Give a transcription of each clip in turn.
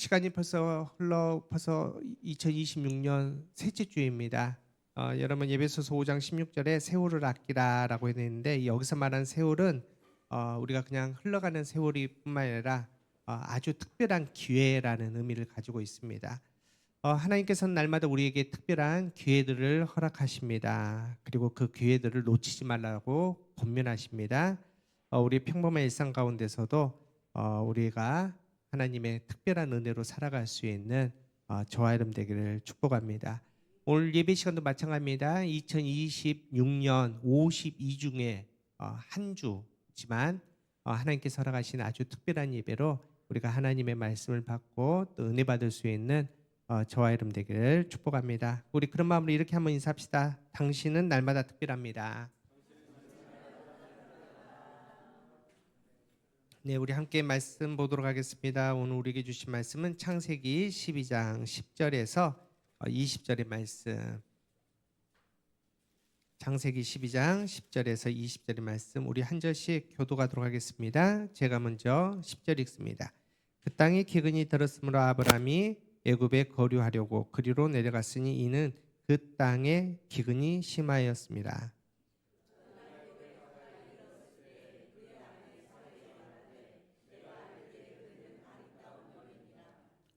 시간이 벌써 2026년 셋째 주입니다. 여러분 예배소서 5장 16절에 세월을 아끼라라고 했는데 여기서 말하는 세월은 우리가 그냥 흘러가는 세월이 뿐만 아니라 아주 특별한 기회라는 의미를 가지고 있습니다. 하나님께서는 날마다 우리에게 특별한 기회들을 허락하십니다. 그리고 그 기회들을 놓치지 말라고 권면하십니다. 우리 평범한 일상 가운데서도 우리가 하나님의 특별한 은혜로 살아갈 수 있는 저와 여러분 되기를 축복합니다. 오늘 예배 시간도 마찬가지입니다. 2026년 52 중에 한 주지만 하나님께서 허락하신 아주 특별한 예배로 우리가 하나님의 말씀을 받고 또 은혜 받을 수 있는 저와 여러분 되기를 축복합니다. 우리 그런 마음으로 이렇게 한번 인사합시다. 당신은 날마다 특별합니다. 네, 우리 함께 말씀 보도록 하겠습니다. 오늘 우리에게 주신 말씀은 창세기 12장 10절에서 20절의 말씀. 창세기 12장 10절에서 20절의 말씀 우리 한 절씩 교도하도록 하겠습니다. 제가 먼저 10절 읽습니다. 그 땅에 기근이 들었으므로 아브라함이 애굽에 거류하려고 그리로 내려갔으니 이는 그 땅에 기근이 심하였습니다.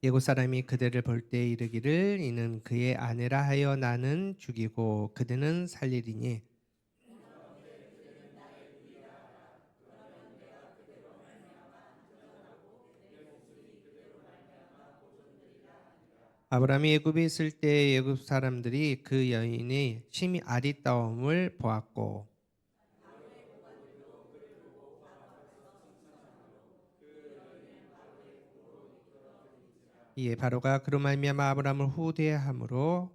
예고 사람이 그대를 볼 때 이르기를 이는 그의 아내라 하여 나는 죽이고 그대는 살리리니 아브라함이 애굽에 있을 때 애굽 사람들이 그 여인이 심히 아리따움을 보았고 이에 바로가 그로 말미암아 아브라함을 후대함으로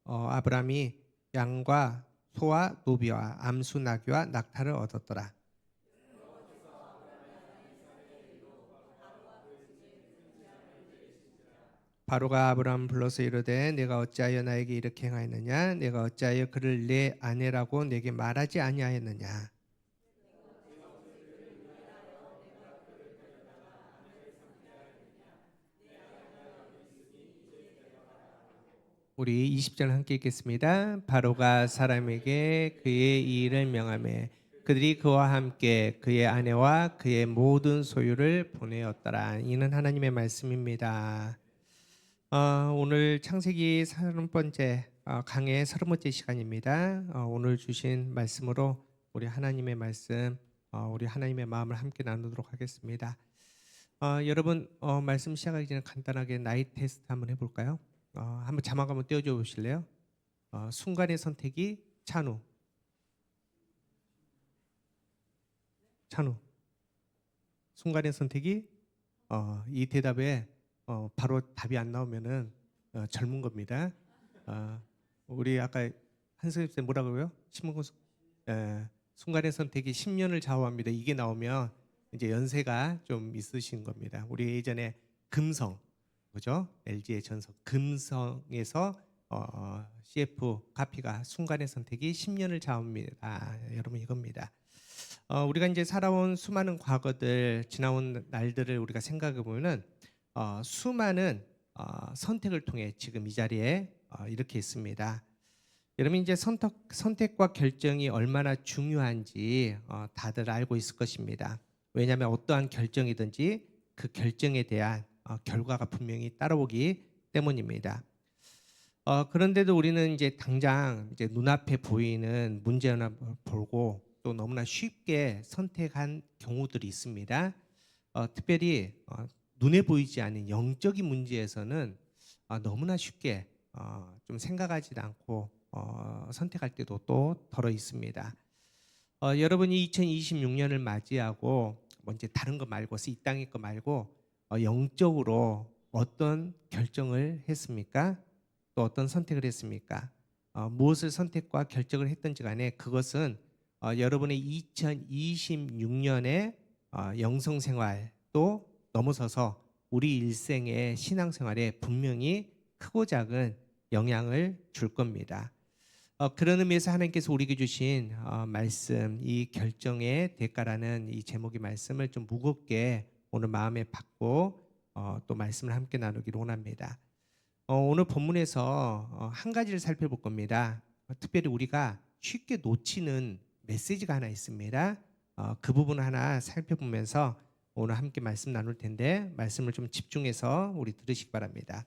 아브라함이 양과 소와 노비와 암수 나귀와 낙타를 얻었더라. 바로가 아브라함을 불러서 이르되 내가 어찌하여 나에게 이렇게 행하였느냐 내가 어찌하여 그를 내 아내라고 내게 말하지 아니하였느냐. 우리 20절 함께 읽겠습니다. 바로가 사람에게 그의 이 일을 명하매 그들이 그와 함께 그의 아내와 그의 모든 소유를 보내었더라. 이는 하나님의 말씀입니다. 오늘 창세기 30번째 강의 30번째 시간입니다. 오늘 주신 말씀으로 우리 하나님의 말씀 우리 하나님의 마음을 함께 나누도록 하겠습니다. 여러분 말씀 시작하기 전에 간단하게 나이 테스트 한번 해볼까요? 한번 자막 한번 띄워줘 보실래요? 순간의 선택이 찬우. 순간의 선택이 이 대답에 바로 답이 안 나오면은 젊은 겁니다. 우리 아까 한승엽 쌤 뭐라고요? 신문고수 순간의 선택이 10년을 좌우합니다. 이게 나오면 이제 연세가 좀 있으신 겁니다. 우리 예전에 금성 그죠? LG의 전석 금성에서 CF 카피가 순간의 선택이 10년을 좌우합니다. 여러분 이겁니다. 우리가 이제 살아온 수많은 과거들 지나온 날들을 우리가 생각해 보면은 수많은 선택을 통해 지금 이 자리에 이렇게 있습니다. 여러분 이제 선택과 결정이 얼마나 중요한지 다들 알고 있을 것입니다. 왜냐하면 어떠한 결정이든지 그 결정에 대한 결과가 분명히 따라오기 때문입니다. 그런데도 우리는 이제 당장 이제 눈앞에 보이는 문제나 보고 또 너무나 쉽게 선택한 경우들이 있습니다. 특별히 눈에 보이지 않는 영적인 문제에서는 너무나 쉽게 좀 생각하지 않고 선택할 때도 또 덜어 있습니다. 여러분이 2026년을 맞이하고 뭐 이제 다른 거 말고 이 땅의 거 말고 영적으로 어떤 결정을 했습니까? 또 어떤 선택을 했습니까? 무엇을 선택과 결정을 했든지 간에 그것은 여러분의 2026년의 영성생활 또 넘어서서 우리 일생의 신앙생활에 분명히 크고 작은 영향을 줄 겁니다. 그런 의미에서 하나님께서 우리에게 주신 말씀 이 결정의 대가라는 이 제목의 말씀을 좀 무겁게 오늘 마음에 받고 또 말씀을 함께 나누기를 원합니다. 오늘 본문에서 한 가지를 살펴볼 겁니다. 특별히 우리가 쉽게 놓치는 메시지가 하나 있습니다. 그 부분 하나 살펴보면서 오늘 함께 말씀 나눌 텐데 말씀을 좀 집중해서 우리 들으시기 바랍니다.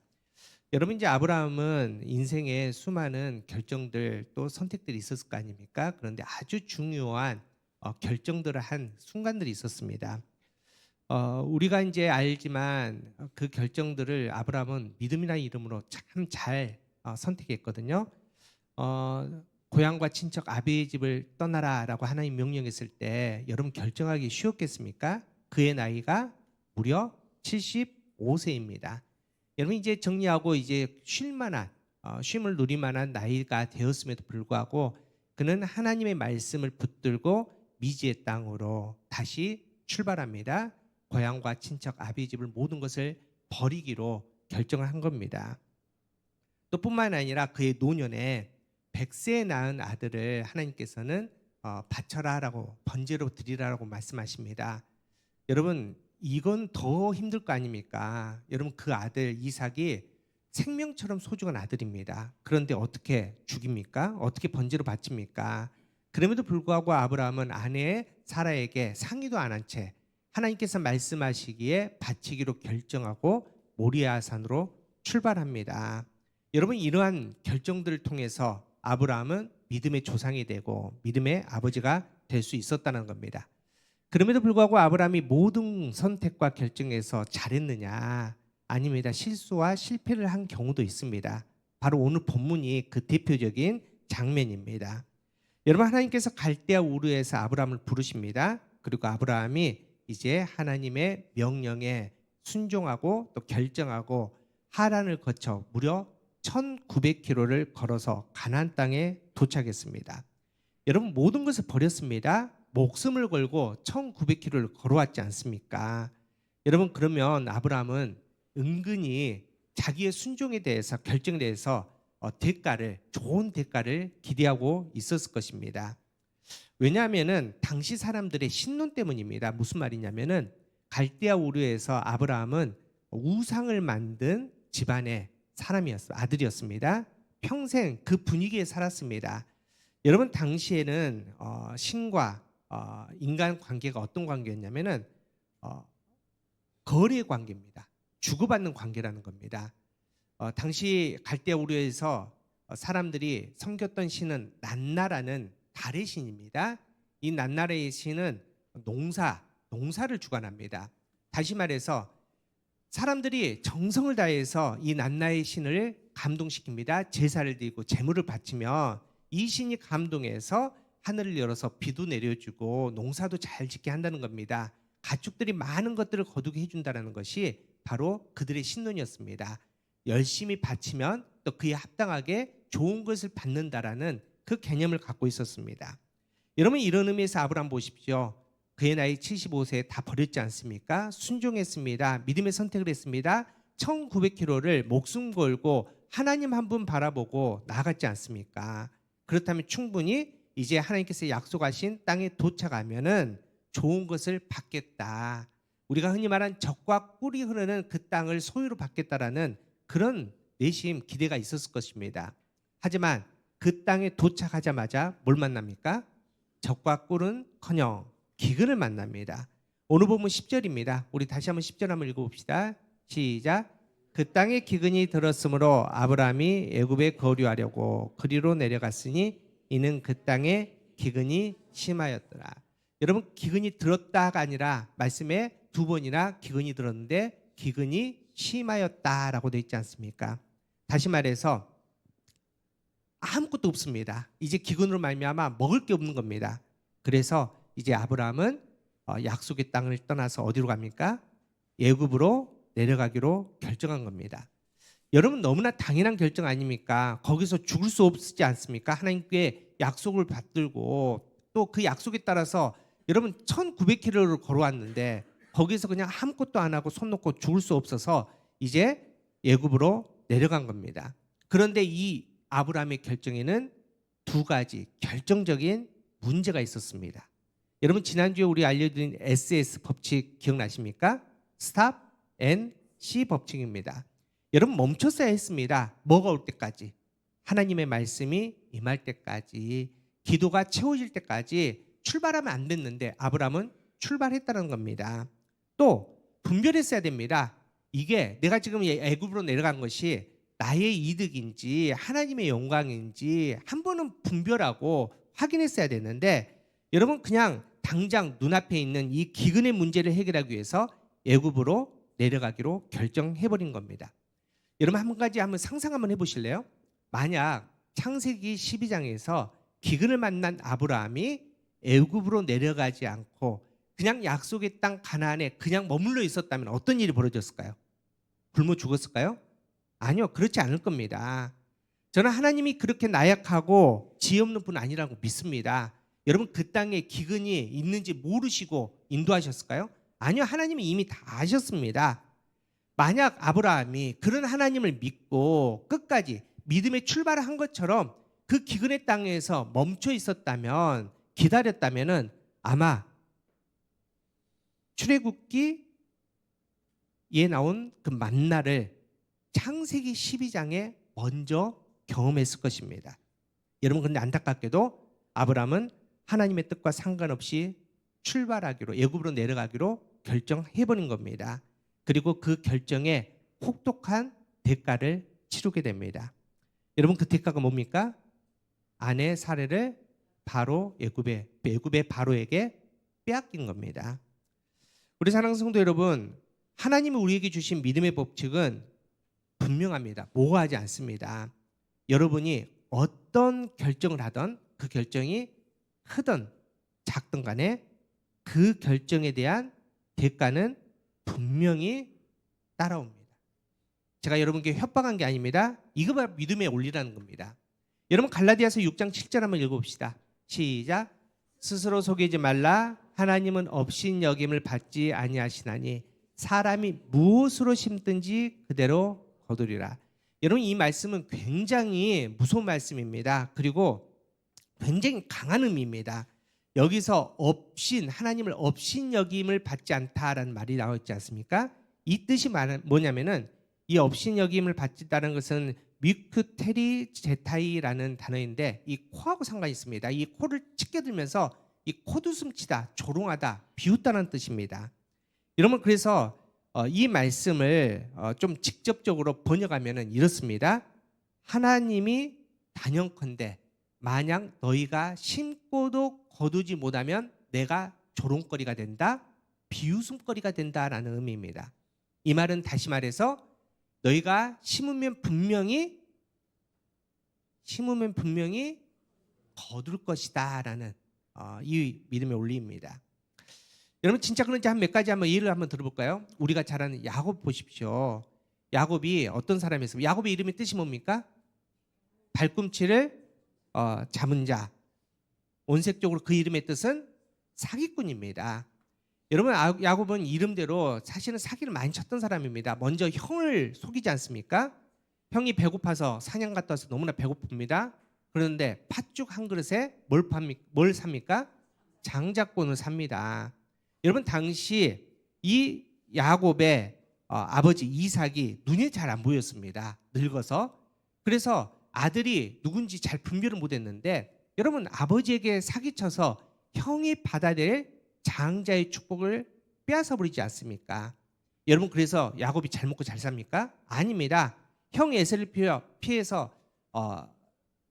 여러분 이제 아브라함은 인생에 수많은 결정들 또 선택들이 있었을 거 아닙니까? 그런데 아주 중요한 결정들을 한 순간들이 있었습니다. 우리가 이제 알지만 그 결정들을 아브라함은 믿음이라는 이름으로 참 잘 선택했거든요. 고향과 친척 아비의 집을 떠나라라고 하나님 명령했을 때 여러분 결정하기 쉬웠겠습니까? 그의 나이가 무려 75세입니다. 여러분 이제 정리하고 이제 쉼을 누릴 만한 나이가 되었음에도 불구하고 그는 하나님의 말씀을 붙들고 미지의 땅으로 다시 출발합니다. 고향과 친척 아비의 집을 모든 것을 버리기로 결정을 한 겁니다. 또 뿐만 아니라 그의 노년에 100세에 낳은 아들을 하나님께서는 바쳐라라고 번제로 드리라라고 말씀하십니다. 여러분 이건 더 힘들 거 아닙니까? 여러분 그 아들 이삭이 생명처럼 소중한 아들입니다. 그런데 어떻게 죽입니까? 어떻게 번제로 바칩니까? 그럼에도 불구하고 아브라함은 아내 사라에게 상의도 안 한 채 하나님께서 말씀하시기에 바치기로 결정하고 모리아산으로 출발합니다. 여러분 이러한 결정들을 통해서 아브라함은 믿음의 조상이 되고 믿음의 아버지가 될 수 있었다는 겁니다. 그럼에도 불구하고 아브라함이 모든 선택과 결정에서 잘했느냐? 아닙니다. 실수와 실패를 한 경우도 있습니다. 바로 오늘 본문이 그 대표적인 장면입니다. 여러분 하나님께서 갈대아 우르에서 아브라함을 부르십니다. 그리고 아브라함이 이제 하나님의 명령에 순종하고 또 결정하고 하란을 거쳐 무려 1900km를 걸어서 가나안 땅에 도착했습니다. 여러분 모든 것을 버렸습니다. 목숨을 걸고 1900km를 걸어왔지 않습니까? 여러분 그러면 아브라함은 은근히 자기의 순종에 대해서 결정에 대해서 좋은 대가를 기대하고 있었을 것입니다. 왜냐하면은 당시 사람들의 신론 때문입니다. 무슨 말이냐면은 갈대아 우르에서 아브라함은 우상을 만든 집안의 아들이었습니다. 평생 그 분위기에 살았습니다. 여러분 당시에는 신과 인간 관계가 어떤 관계였냐면은 거래 관계입니다. 주고받는 관계라는 겁니다. 당시 갈대아 우르에서 사람들이 섬겼던 신은 난나라는 달의 신입니다. 이 난나라의 신은 농사를 주관합니다. 다시 말해서 사람들이 정성을 다해서 이 난나의 신을 감동시킵니다. 제사를 드리고 제물을 바치면 이 신이 감동해서 하늘을 열어서 비도 내려주고 농사도 잘 짓게 한다는 겁니다. 가축들이 많은 것들을 거두게 해준다는 것이 바로 그들의 신론이었습니다. 열심히 바치면 또 그에 합당하게 좋은 것을 받는다라는 그 개념을 갖고 있었습니다. 여러분 이런 의미에서 아브라함 보십시오. 그의 나이 75세에 다 버렸지 않습니까? 순종했습니다. 믿음의 선택을 했습니다. 1900km를 목숨 걸고 하나님 한 분 바라보고 나아갔지 않습니까? 그렇다면 충분히 이제 하나님께서 약속하신 땅에 도착하면은 좋은 것을 받겠다. 우리가 흔히 말한 젖과 꿀이 흐르는 그 땅을 소유로 받겠다라는 그런 내심 기대가 있었을 것입니다. 하지만 그 땅에 도착하자마자 뭘 만납니까? 젖과 꿀은커녕 기근을 만납니다. 오늘 본문 10절입니다. 우리 다시 한번 10절 한번 읽어봅시다. 시작. 그 땅에 기근이 들었으므로 아브라함이 애굽에 거류하려고 그리로 내려갔으니 이는 그 땅에 기근이 심하였더라. 여러분 기근이 들었다가 아니라 말씀에 두 번이나 기근이 들었는데 기근이 심하였다라고 되어 있지 않습니까? 다시 말해서 아무것도 없습니다. 이제 기근으로 말미암아 먹을 게 없는 겁니다. 그래서 이제 아브라함은 약속의 땅을 떠나서 어디로 갑니까? 애굽으로 내려가기로 결정한 겁니다. 여러분 너무나 당연한 결정 아닙니까? 거기서 죽을 수 없지 않습니까? 하나님께 약속을 받들고 또 그 약속에 따라서 여러분 1900km를 걸어왔는데 거기서 그냥 아무것도 안 하고 손 놓고 죽을 수 없어서 이제 애굽으로 내려간 겁니다. 그런데 이 아브라함의 결정에는 두 가지 결정적인 문제가 있었습니다. 여러분 지난주에 우리 알려드린 SS 법칙 기억나십니까? Stop and C 법칙입니다. 여러분 멈췄어야 했습니다. 뭐가 올 때까지? 하나님의 말씀이 임할 때까지, 기도가 채워질 때까지 출발하면 안 됐는데 아브라함은 출발했다는 겁니다. 또 분별했어야 됩니다. 이게 내가 지금 애굽으로 내려간 것이 나의 이득인지 하나님의 영광인지 한 번은 분별하고 확인했어야 되는데, 여러분 그냥 당장 눈앞에 있는 이 기근의 문제를 해결하기 위해서 애굽으로 내려가기로 결정해버린 겁니다. 여러분 한 가지 한번 상상 한번 해보실래요? 만약 창세기 12장에서 기근을 만난 아브라함이 애굽으로 내려가지 않고 그냥 약속의 땅 가나안에 그냥 머물러 있었다면 어떤 일이 벌어졌을까요? 굶어 죽었을까요? 아니요, 그렇지 않을 겁니다. 저는 하나님이 그렇게 나약하고 지혜 없는 분 아니라고 믿습니다. 여러분 그 땅에 기근이 있는지 모르시고 인도하셨을까요? 아니요, 하나님이 이미 다 아셨습니다. 만약 아브라함이 그런 하나님을 믿고 끝까지 믿음의 출발을 한 것처럼 그 기근의 땅에서 멈춰 있었다면, 기다렸다면 아마 출애굽기에 나온 그 만나를 창세기 12장에 먼저 경험했을 것입니다. 여러분 근데 안타깝게도 아브라함은 하나님의 뜻과 상관없이 출발하기로, 애굽으로 내려가기로 결정해버린 겁니다. 그리고 그 결정에 혹독한 대가를 치르게 됩니다. 여러분 그 대가가 뭡니까? 아내 사례를 바로 애굽의 바로에게 빼앗긴 겁니다. 우리 사랑하는 성도 여러분, 하나님이 우리에게 주신 믿음의 법칙은 분명합니다. 모호하지 않습니다. 여러분이 어떤 결정을 하든 그 결정이 크든 작든 간에 그 결정에 대한 대가는 분명히 따라옵니다. 제가 여러분께 협박한 게 아닙니다. 이거 바로 믿음의 원리라는 겁니다. 여러분 갈라디아서 6장 7절 한번 읽어봅시다. 시작. 스스로 속이지 말라. 하나님은 업신여김을 받지 아니하시나니 사람이 무엇으로 심든지 그대로 거두리라. 여러분 이 말씀은 굉장히 무서운 말씀입니다. 그리고 굉장히 강한 의미입니다. 여기서 하나님을 업신여김을 받지 않다라는 말이 나와 있지 않습니까? 이 뜻이 뭐냐면은, 이 업신여김을 받지다는 것은 미크테리 제타이라는 단어인데 이 코하고 상관이 있습니다. 이 코를 찢겨들면서 이 코웃음치다, 조롱하다, 비웃다는 뜻입니다. 여러분 그래서 이 말씀을 좀 직접적으로 번역하면은 이렇습니다. 하나님이 단연컨대 만약 너희가 심고도 거두지 못하면 내가 조롱거리가 된다, 비웃음거리가 된다라는 의미입니다. 이 말은 다시 말해서 너희가 심으면 분명히 거둘 것이다라는 이 믿음의 원리입니다. 여러분 진짜 그런지 한 몇 가지 한번 예를 한번 들어볼까요? 우리가 잘 아는 야곱 보십시오. 야곱이 어떤 사람이었습니까? 야곱의 이름의 뜻이 뭡니까? 발꿈치를 잡은 자. 원색적으로 그 이름의 뜻은 사기꾼입니다. 여러분 야곱은 이름대로 사실은 사기를 많이 쳤던 사람입니다. 먼저 형을 속이지 않습니까? 형이 배고파서 사냥 갔다 와서 너무나 배고픕니다. 그런데 팥죽 한 그릇에 뭘 삽니까? 장자권을 삽니다. 여러분 당시 이 야곱의 아버지 이삭이 눈이 잘 안 보였습니다. 늙어서. 그래서 아들이 누군지 잘 분별을 못했는데, 여러분 아버지에게 사기쳐서 형이 받아야 될 장자의 축복을 빼앗아 버리지 않습니까? 여러분 그래서 야곱이 잘 먹고 잘 삽니까? 아닙니다. 형 에서를 피해서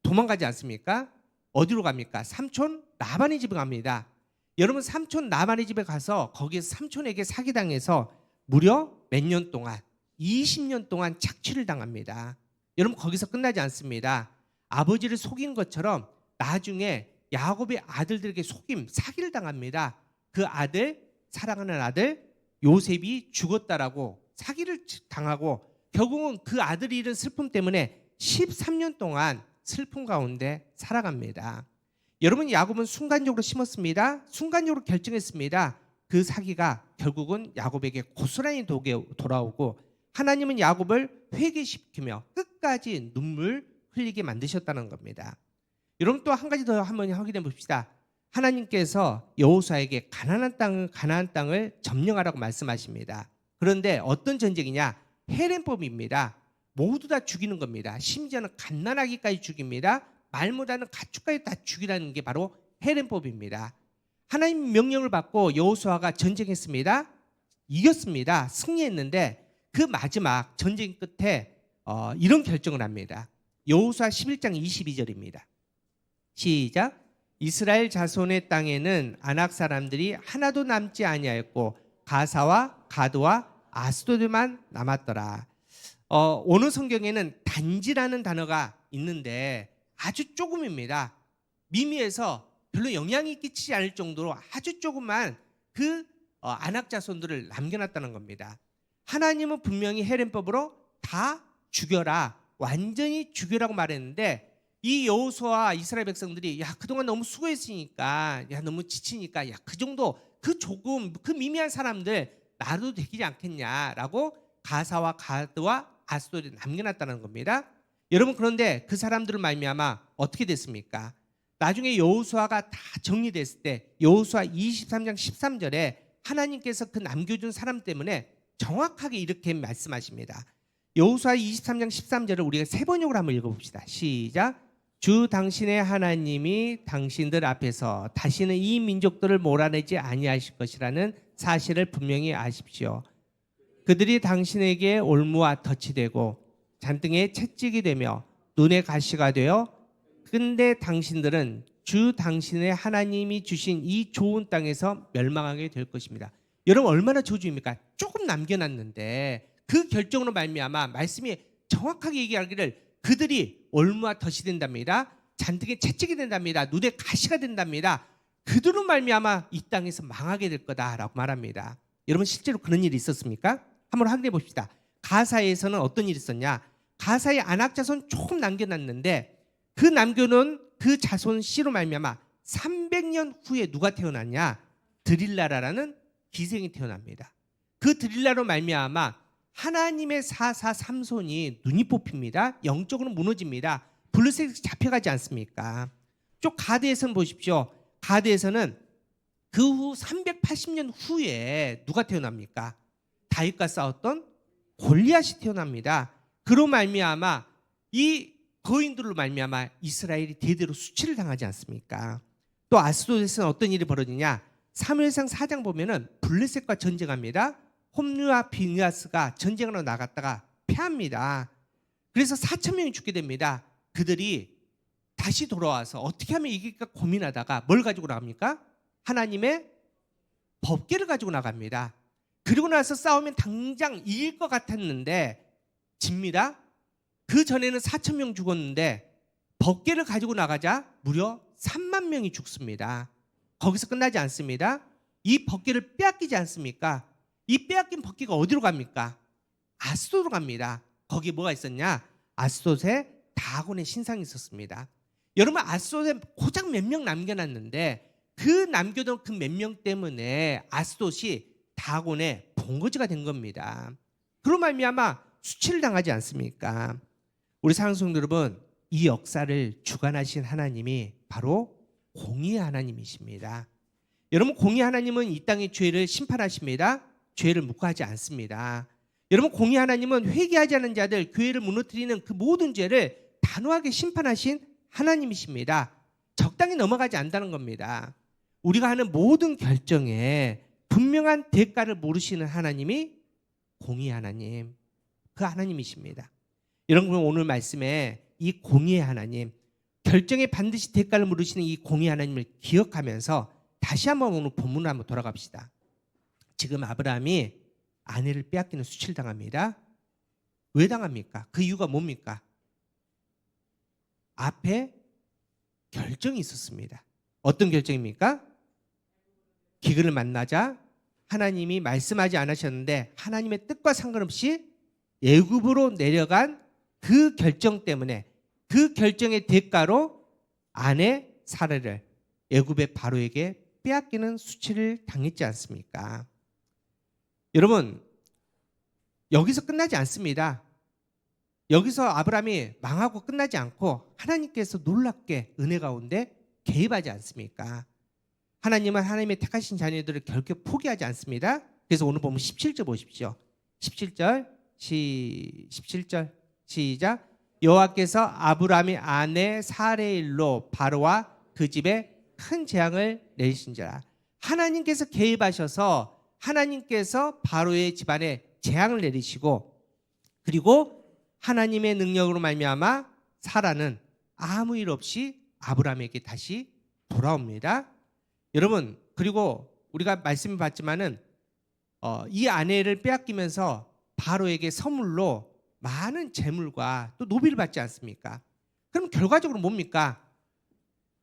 도망가지 않습니까? 어디로 갑니까? 삼촌 라반의 집에 갑니다. 여러분 삼촌 라반의 집에 가서 거기에서 삼촌에게 사기당해서 무려 몇 년 동안, 20년 동안 착취를 당합니다. 여러분 거기서 끝나지 않습니다. 아버지를 속인 것처럼 나중에 야곱의 아들들에게 사기를 당합니다. 그 아들, 사랑하는 아들 요셉이 죽었다라고 사기를 당하고 결국은 그 아들이 잃은 슬픔 때문에 13년 동안 슬픔 가운데 살아갑니다. 여러분 야곱은 순간적으로 심었습니다. 순간적으로 결정했습니다. 그 사기가 결국은 야곱에게 고스란히 돌아오고 하나님은 야곱을 회개시키며 끝까지 눈물 흘리게 만드셨다는 겁니다. 여러분 또 한 가지 더 한번 확인해 봅시다. 하나님께서 여호수아에게 가나안 땅을 점령하라고 말씀하십니다. 그런데 어떤 전쟁이냐? 헤렘법입니다. 모두 다 죽이는 겁니다. 심지어는 갓난아기까지 죽입니다. 말 못하는 가축까지 다 죽이라는 게 바로 헤렘법입니다. 하나님 명령을 받고 여호수아가 전쟁했습니다. 이겼습니다. 승리했는데 그 마지막 전쟁 끝에 이런 결정을 합니다. 여호수아 11장 22절입니다. 시작. 이스라엘 자손의 땅에는 아낙 사람들이 하나도 남지 아니하였고 가사와 가드와 아스도드만 남았더라. 오늘 성경에는 단지라는 단어가 있는데 아주 조금입니다. 미미해서 별로 영향이 끼치지 않을 정도로 아주 조금만 그 아낙 자손들을 남겨놨다는 겁니다. 하나님은 분명히 헤렘법으로 다 죽여라, 완전히 죽여라고 말했는데 이 여호수아와 이스라엘 백성들이 야 그동안 너무 수고했으니까 야 너무 지치니까 야 그 정도 그 조금 그 미미한 사람들 놔도 되지 않겠냐라고 가사와 가드와 아스도를 남겨놨다는 겁니다. 여러분 그런데 그 사람들을 말미암아 어떻게 됐습니까? 나중에 여호수아가 다 정리됐을 때 여호수아 23장 13절에 하나님께서 그 남겨준 사람 때문에 정확하게 이렇게 말씀하십니다. 여호수아 23장 13절을 우리가 세 번역으로 한번 읽어봅시다. 시작. 주 당신의 하나님이 당신들 앞에서 다시는 이 민족들을 몰아내지 아니하실 것이라는 사실을 분명히 아십시오. 그들이 당신에게 올무와 덫이 되고 잔등에 채찍이 되며 눈에 가시가 되어 근데 당신들은 주 당신의 하나님이 주신 이 좋은 땅에서 멸망하게 될 것입니다. 여러분 얼마나 저주입니까? 조금 남겨놨는데 그 결정으로 말미암아 말씀이 정확하게 얘기하기를 그들이 올무와 덫이 된답니다. 잔등에 채찍이 된답니다. 눈에 가시가 된답니다. 그들로 말미암아 이 땅에서 망하게 될 거다라고 말합니다. 여러분 실제로 그런 일이 있었습니까? 한번 확인해 봅시다. 가사에서는 어떤 일이 있었냐? 가사의 아낙 자손 조금 남겨놨는데 그 남겨놓은 그 자손 씨로 말미암아 300년 후에 누가 태어났냐? 드릴라라는 기생이 태어납니다. 그 드릴라로 말미암아 하나님의 사사 삼손이 눈이 뽑힙니다. 영적으로 무너집니다. 블루색이 잡혀가지 않습니까? 쪽 가드에서는 보십시오. 가드에서는 그 후 380년 후에 누가 태어납니까? 다윗과 싸웠던 골리앗이 태어납니다. 그로 말미암아 이 거인들로 말미암아 이스라엘이 대대로 수치를 당하지 않습니까? 또 아스돗에서는 어떤 일이 벌어지냐? 사무엘상 4장 보면은 블레셋과 전쟁합니다. 홈리와 비느하스가 전쟁으로 나갔다가 패합니다. 그래서 4,000명이 죽게 됩니다. 그들이 다시 돌아와서 어떻게 하면 이길까 고민하다가 뭘 가지고 나갑니까? 하나님의 법궤를 가지고 나갑니다. 그리고 나서 싸우면 당장 이길 것 같았는데 집니다. 그 전에는 4,000명 죽었는데 법궤를 가지고 나가자 무려 3만 명이 죽습니다. 거기서 끝나지 않습니다. 이 법궤를 빼앗기지 않습니까? 이 빼앗긴 법궤가 어디로 갑니까? 아스돗으로 갑니다. 거기에 뭐가 있었냐? 아스돗에 다곤의 신상이 있었습니다. 여러분 아스돗에 고작 몇 명 남겨놨는데 그 남겨둔 그 몇 명 때문에 아스돗이 다곤의 본거지가 된 겁니다. 그로 말미암아 수치를 당하지 않습니까? 우리 사랑하는 성도 여러분, 이 역사를 주관하신 하나님이 바로 공의의 하나님이십니다. 여러분 공의의 하나님은 이 땅의 죄를 심판하십니다. 죄를 묵과하지 않습니다. 여러분 공의의 하나님은 회개하지 않은 자들, 교회를 무너뜨리는 그 모든 죄를 단호하게 심판하신 하나님이십니다. 적당히 넘어가지 않는다는 겁니다. 우리가 하는 모든 결정에 분명한 대가를 모르시는 하나님이 공의의 하나님, 그 하나님이십니다. 여러분 오늘 말씀에 이 공의의 하나님, 결정에 반드시 대가를 물으시는 이 공의의 하나님을 기억하면서 다시 한번 오늘 본문으로 한번 돌아갑시다. 지금 아브라함이 아내를 빼앗기는 수치를 당합니다. 왜 당합니까? 그 이유가 뭡니까? 앞에 결정이 있었습니다. 어떤 결정입니까? 기근을 만나자 하나님이 말씀하지 않으셨는데 하나님의 뜻과 상관없이 애굽으로 내려간 그 결정 때문에 그 결정의 대가로 아내 사라를 애굽의 바로에게 빼앗기는 수치를 당했지 않습니까? 여러분 여기서 끝나지 않습니다. 여기서 아브라함이 망하고 끝나지 않고 하나님께서 놀랍게 은혜 가운데 개입하지 않습니까? 하나님은 하나님의 택하신 자녀들을 결코 포기하지 않습니다. 그래서 오늘 보면 17절 보십시오. 17절 17절 시작. 여호와께서 아브라함의 아내 사레의 일로 바로와 그 집에 큰 재앙을 내리신지라. 하나님께서 개입하셔서 하나님께서 바로의 집안에 재앙을 내리시고, 그리고 하나님의 능력으로 말미암아 사라는 아무 일 없이 아브라함에게 다시 돌아옵니다. 여러분, 그리고 우리가 말씀을 봤지만은 이 아내를 빼앗기면서 바로에게 선물로 많은 재물과 또 노비를 받지 않습니까? 그럼 결과적으로 뭡니까?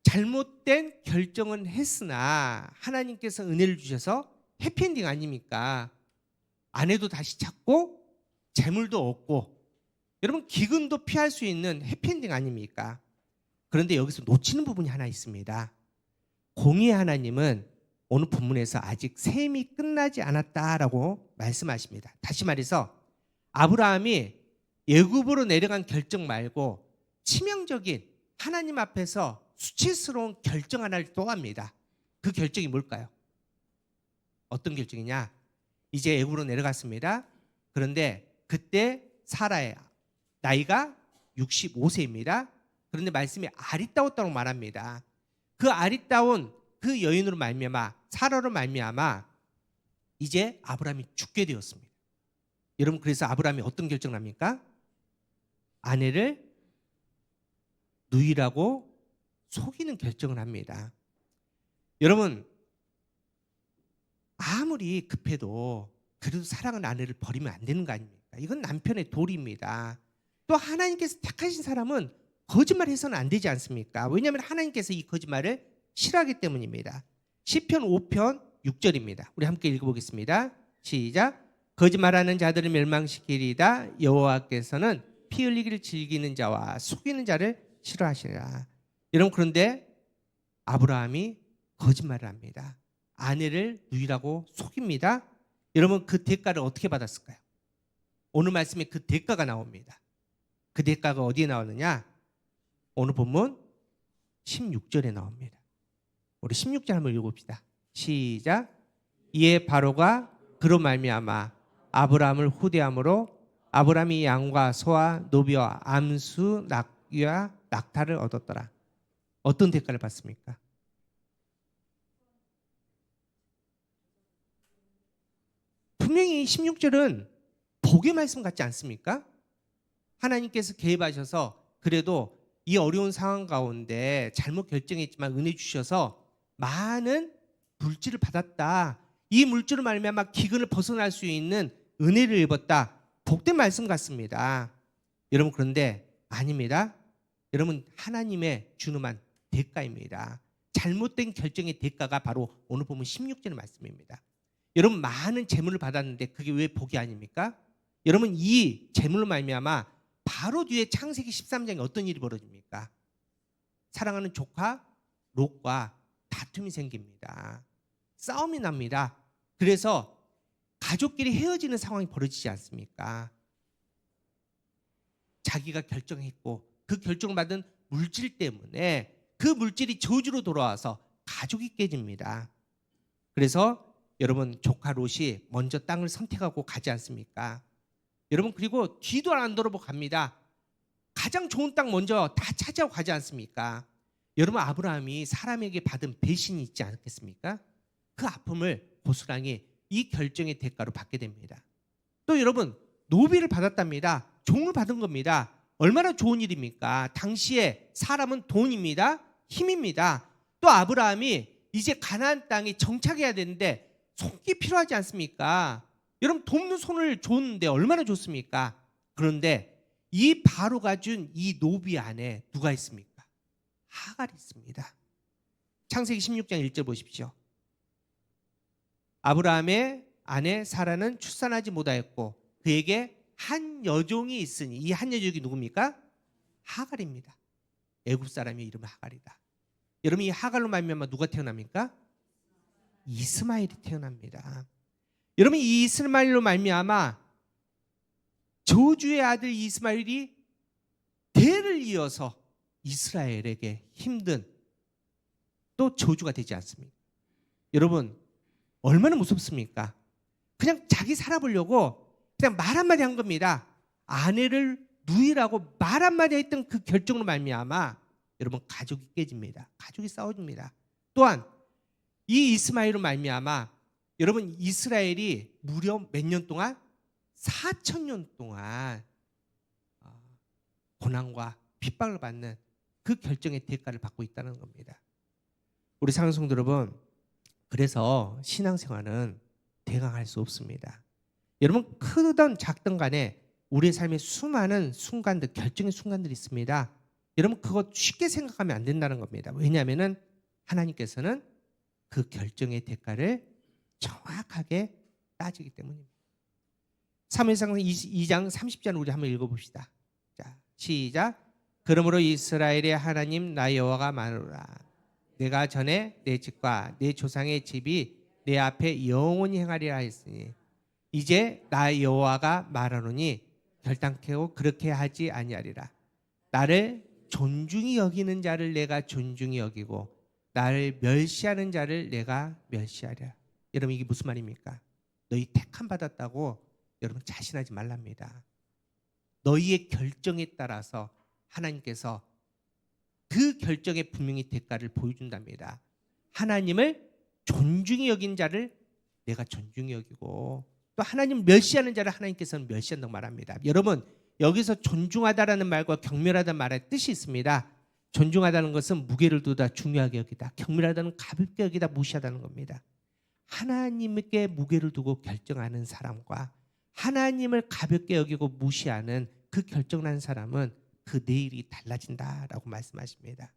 잘못된 결정은 했으나 하나님께서 은혜를 주셔서 해피엔딩 아닙니까? 아내도 다시 찾고 재물도 얻고, 여러분 기근도 피할 수 있는 해피엔딩 아닙니까? 그런데 여기서 놓치는 부분이 하나 있습니다. 공의의 하나님은 오늘 본문에서 아직 셈이 끝나지 않았다라고 말씀하십니다. 다시 말해서 아브라함이 애굽으로 내려간 결정 말고 치명적인 하나님 앞에서 수치스러운 결정 하나를 또 합니다. 그 결정이 뭘까요? 어떤 결정이냐? 이제 애굽으로 내려갔습니다. 그런데 그때 사라의 나이가 65세입니다. 그런데 말씀이 아리따웠다고 말합니다. 그 아리따운 그 여인으로 말미암아, 사라로 말미암아 이제 아브라함이 죽게 되었습니다. 여러분, 그래서 아브라함이 어떤 결정을 합니까? 아내를 누이라고 속이는 결정을 합니다. 여러분, 아무리 급해도 그래도 사랑하는 아내를 버리면 안 되는 거 아닙니까? 이건 남편의 도리입니다. 또 하나님께서 택하신 사람은 거짓말해서는 안 되지 않습니까? 왜냐하면 하나님께서 이 거짓말을 싫어하기 때문입니다. 시편 5편 6절입니다. 우리 함께 읽어보겠습니다. 시작. 거짓말하는 자들을 멸망시키리다. 여호와께서는 피 흘리기를 즐기는 자와 속이는 자를 싫어하시리라. 여러분, 그런데 아브라함이 거짓말을 합니다. 아내를 누이라고 속입니다. 여러분, 그 대가를 어떻게 받았을까요? 오늘 말씀에 그 대가가 나옵니다. 그 대가가 어디에 나오느냐? 오늘 본문 16절에 나옵니다. 우리 16절 한번 읽어봅시다. 시작. 이에 바로가 그로 말미암아 아브라함을 후대함으로 아브라함이 양과 소와 노비와 암수 낙귀와 낙타를 얻었더라. 어떤 대가를 받습니까? 분명히 16절은 복의 말씀 같지 않습니까? 하나님께서 개입하셔서 그래도 이 어려운 상황 가운데 잘못 결정했지만 은혜 주셔서 많은 물질을 받았다. 이 물질을 말미암아 기근을 벗어날 수 있는 은혜를 입었다. 복된 말씀 같습니다. 여러분, 그런데 아닙니다. 여러분, 하나님의 준엄한 대가입니다. 잘못된 결정의 대가가 바로 오늘 보면 16절의 말씀입니다. 여러분, 많은 재물을 받았는데 그게 왜 복이 아닙니까? 여러분, 이 재물로 말미암아 바로 뒤에 창세기 13장에 어떤 일이 벌어집니까? 사랑하는 조카 롯과 다툼이 생깁니다. 싸움이 납니다. 그래서 가족끼리 헤어지는 상황이 벌어지지 않습니까? 자기가 결정했고 그 결정을 받은 물질 때문에 그 물질이 저주로 돌아와서 가족이 깨집니다. 그래서 여러분, 조카 롯이 먼저 땅을 선택하고 가지 않습니까? 여러분, 그리고 뒤도 안 돌아보고 갑니다. 가장 좋은 땅 먼저 다 차지하고 가지 않습니까? 여러분, 아브라함이 사람에게 받은 배신이 있지 않겠습니까? 그 아픔을 고스란히 이 결정의 대가로 받게 됩니다. 또 여러분, 노비를 받았답니다. 종을 받은 겁니다. 얼마나 좋은 일입니까? 당시에 사람은 돈입니다. 힘입니다. 또 아브라함이 이제 가나안 땅에 정착해야 되는데 손길이 필요하지 않습니까? 여러분, 돕는 손을 줬는데 얼마나 좋습니까? 그런데 이 바로가 준 이 노비 안에 누가 있습니까? 하갈이 있습니다. 창세기 16장 1절 보십시오. 아브라함의 아내 사라는 출산하지 못하였고 그에게 한 여종이 있으니, 이 한 여종이 누굽니까? 하갈입니다. 애굽 사람의 이름은 하갈이다. 여러분, 이 하갈로 말미암아 누가 태어납니까? 이스마엘이 태어납니다. 여러분, 이 이스마엘로 말미암아 저주의 아들 이스마엘이 대를 이어서 이스라엘에게 힘든 또 저주가 되지 않습니까? 여러분, 얼마나 무섭습니까? 그냥 자기 살아보려고 그냥 말 한마디 한 겁니다. 아내를 누이라고 말 한마디 했던 그 결정으로 말미암아 여러분 가족이 깨집니다. 가족이 싸워집니다. 또한 이 이스마엘로 말미암아 여러분 이스라엘이 무려 몇 년 동안 4,000년 동안 고난과 핍박을 받는 그 결정의 대가를 받고 있다는 겁니다. 우리 사랑하는 성도 여러분, 그래서 신앙생활은 대강할 수 없습니다. 여러분 크든 작든 간에 우리의 삶에 수많은 순간들, 결정의 순간들이 있습니다. 여러분 그거 쉽게 생각하면 안 된다는 겁니다. 왜냐하면 하나님께서는 그 결정의 대가를 정확하게 따지기 때문입니다. 사무엘상 2장 30절을 우리 한번 읽어봅시다. 자, 시작. 그러므로 이스라엘의 하나님 나 여호와가 말하노라. 내가 전에 내 집과 내 조상의 집이 내 앞에 영원히 행하리라 했으니 이제 나 여호와가 말하노니 결단케고 그렇게 하지 아니하리라. 나를 존중히 여기는 자를 내가 존중히 여기고 나를 멸시하는 자를 내가 멸시하리라. 여러분 이게 무슨 말입니까? 너희 택함 받았다고 여러분 자신하지 말랍니다. 너희의 결정에 따라서 하나님께서 그 결정에 분명히 대가를 보여준답니다. 하나님을 존중히 여긴 자를 내가 존중히 여기고 또 하나님 멸시하는 자를 하나님께서는 멸시한다고 말합니다. 여러분 여기서 존중하다라는 말과 경멸하다는 말의 뜻이 있습니다. 존중하다는 것은 무게를 두다 중요하게 여기다. 경멸하다는 가볍게 여기다 무시하다는 겁니다. 하나님께 무게를 두고 결정하는 사람과 하나님을 가볍게 여기고 무시하는 그 결정한 사람은 그 내일이 달라진다라고 말씀하십니다.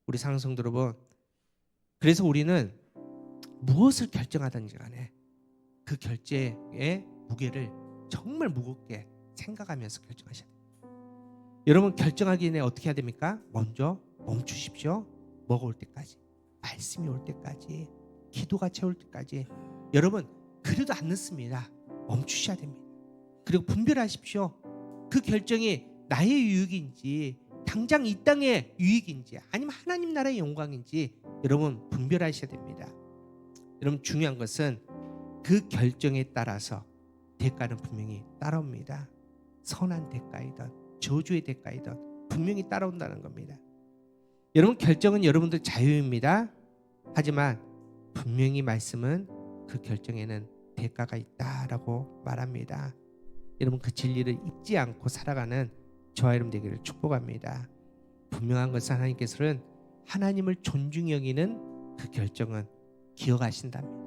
우리 사랑하는 성도 여러분, 그래서 우리는 무엇을 결정하든지 간에 그 결정의 무게를 정말 무겁게 생각하면서 결정하셔야 됩니다. 여러분 결정하기 전에 어떻게 해야 됩니까? 먼저 멈추십시오. 뭐가 올 때까지, 말씀이 올 때까지, 기도가 채울 때까지. 여러분 그래도 안 늦습니다. 멈추셔야 됩니다. 그리고 분별하십시오. 그 결정이 나의 유익인지 당장 이 땅의 유익인지 아니면 하나님 나라의 영광인지 여러분 분별하셔야 됩니다. 여러분 중요한 것은 그 결정에 따라서 대가는 분명히 따라옵니다. 선한 대가이든 저주의 대가이든 분명히 따라온다는 겁니다. 여러분 결정은 여러분들 자유입니다. 하지만 분명히 말씀은 그 결정에는 대가가 있다라고 말합니다. 여러분 그 진리를 잊지 않고 살아가는 저와 여러분 되기를 축복합니다. 분명한 것은 하나님께서는 하나님을 존중히 여기는 그 결정은 기억하신답니다.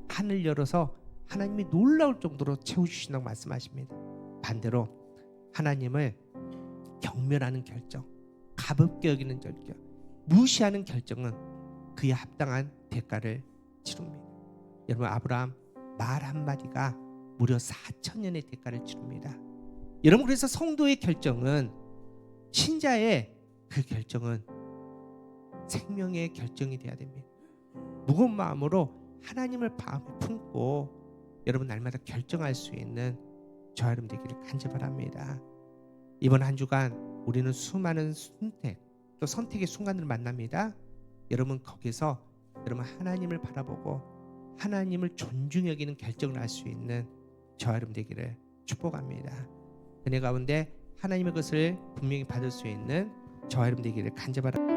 하늘 열어서 하나님이 놀라울 정도로 채워주신다고 말씀하십니다. 반대로 하나님을 경멸하는 결정, 가볍게 여기는 결정, 무시하는 결정은 그에 합당한 대가를 치릅니다. 여러분 아브라함 말 한마디가 무려 4,000년의 대가를 치릅니다. 여러분 그래서 성도의 결정은, 신자의 그 결정은 생명의 결정이 돼야 됩니다. 무거운 마음으로 하나님을 마음에 품고 여러분 날마다 결정할 수 있는 저와 여러분 되기를 간절히 바랍니다. 이번 한 주간 우리는 수많은 또 선택의 순간을 만납니다. 여러분 거기서 여러분 하나님을 바라보고 하나님을 존중히 여기는 결정을 할 수 있는 저와 여러분 되기를 축복합니다. 은혜 가운데 하나님의 것을 분명히 받을 수 있는 저와 여러분 되기를 간절히 바랍니다.